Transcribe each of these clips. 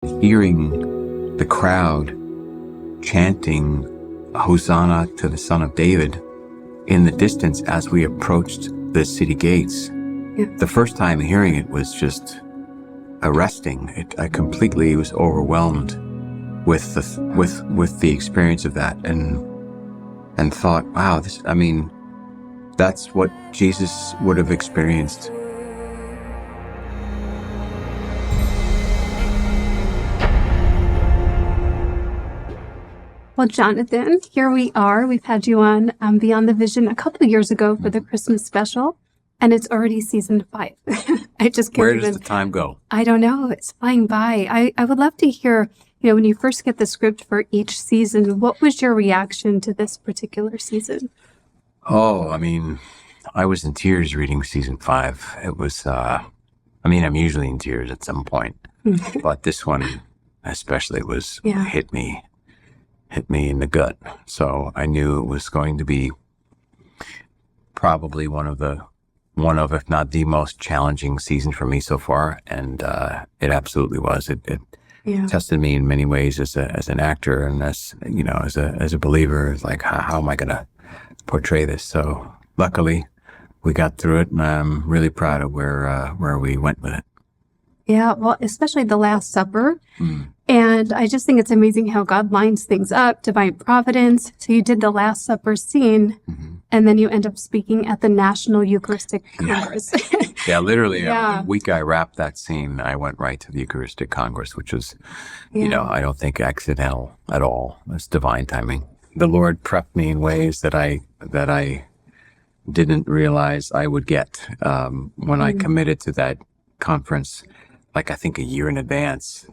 hearing the crowd chanting Hosanna to the Son of David in the distance as we approached the city gates. Yeah. The first time hearing it was just arresting. I completely was overwhelmed with the experience of that, and thought, wow, that's what Jesus would have experienced. Well, Jonathan, here we are. We've had you on Beyond the Vision a couple of years ago for the Christmas special, and it's already season 5. I just can't Where does the time go? I don't know. It's flying by. I would love to hear, when you first get the script for each season, what was your reaction to this particular season? Oh, I was in tears reading season 5. It was, I'm usually in tears at some point, but this one especially hit me in the gut. So I knew it was going to be probably one of, if not the most challenging season for me so far. And it absolutely was. It tested me in many ways as an actor, and as a believer. It's like, how am I going to portray this? So luckily we got through it, and I'm really proud of where we went with it. Yeah, well, especially the Last Supper. And I just think it's amazing how God lines things up, divine providence. So you did the Last Supper scene, and then you end up speaking at the National Eucharistic Congress. Yeah, literally. A week I wrapped that scene, I went right to the Eucharistic Congress, which was, I don't think accidental at all. It's divine timing. The Lord prepped me in ways that I didn't realize I would get when I committed to that conference, I think a year in advance.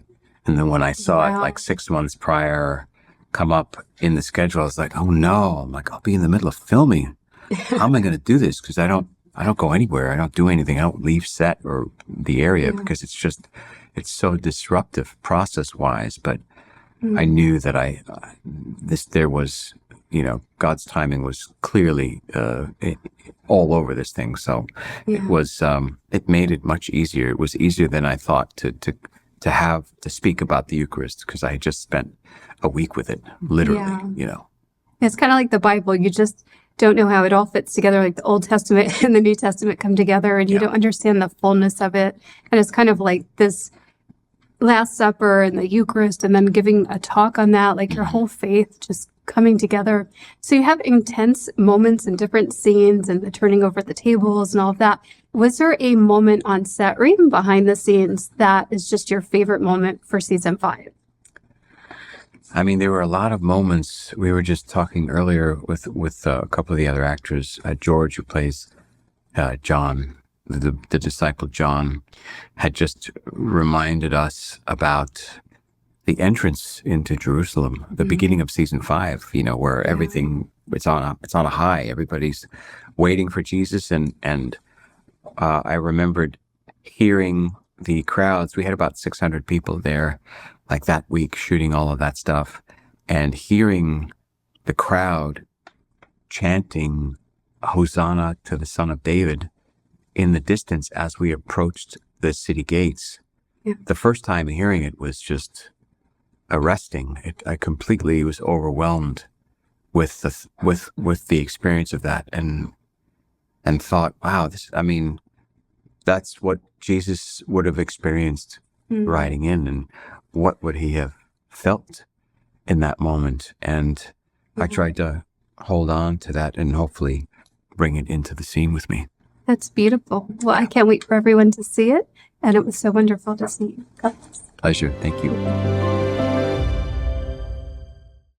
And then when I saw it 6 months prior come up in the schedule, I was like, oh no, I'm like, I'll be in the middle of filming. How am I going to do this? Because I don't go anywhere. I don't do anything. I don't leave set or the area because it's so disruptive process wise. But I knew that there was, God's timing was clearly all over this thing. So it was, it made it much easier. It was easier than I thought to speak about the Eucharist, because I had just spent a week with it, literally, It's kind of like the Bible. You just don't know how it all fits together, like the Old Testament and the New Testament come together, and you don't understand the fullness of it. And it's kind of like this Last Supper and the Eucharist, and then giving a talk on that, like your whole faith just coming together. So you have intense moments and different scenes and the turning over the tables and all of that. Was there a moment on set or even behind the scenes that is just your favorite moment for season 5? There were a lot of moments. We were just talking earlier with a couple of the other actors. George, who plays John, the disciple John, had just reminded us about the entrance into Jerusalem, the beginning of season 5, where everything, it's on a high. Everybody's waiting for Jesus. And I remembered hearing the crowds. We had about 600 people there, that week, shooting all of that stuff, and hearing the crowd chanting Hosanna to the Son of David in the distance as we approached the city gates. Yeah. The first time hearing it was just arresting. I completely was overwhelmed with the experience of that, and thought, wow, that's what Jesus would have experienced riding in, and what would he have felt in that moment. And I tried to hold on to that and hopefully bring it into the scene with me. That's beautiful. Well, I can't wait for everyone to see it. And it was so wonderful to see you. Pleasure. Thank you.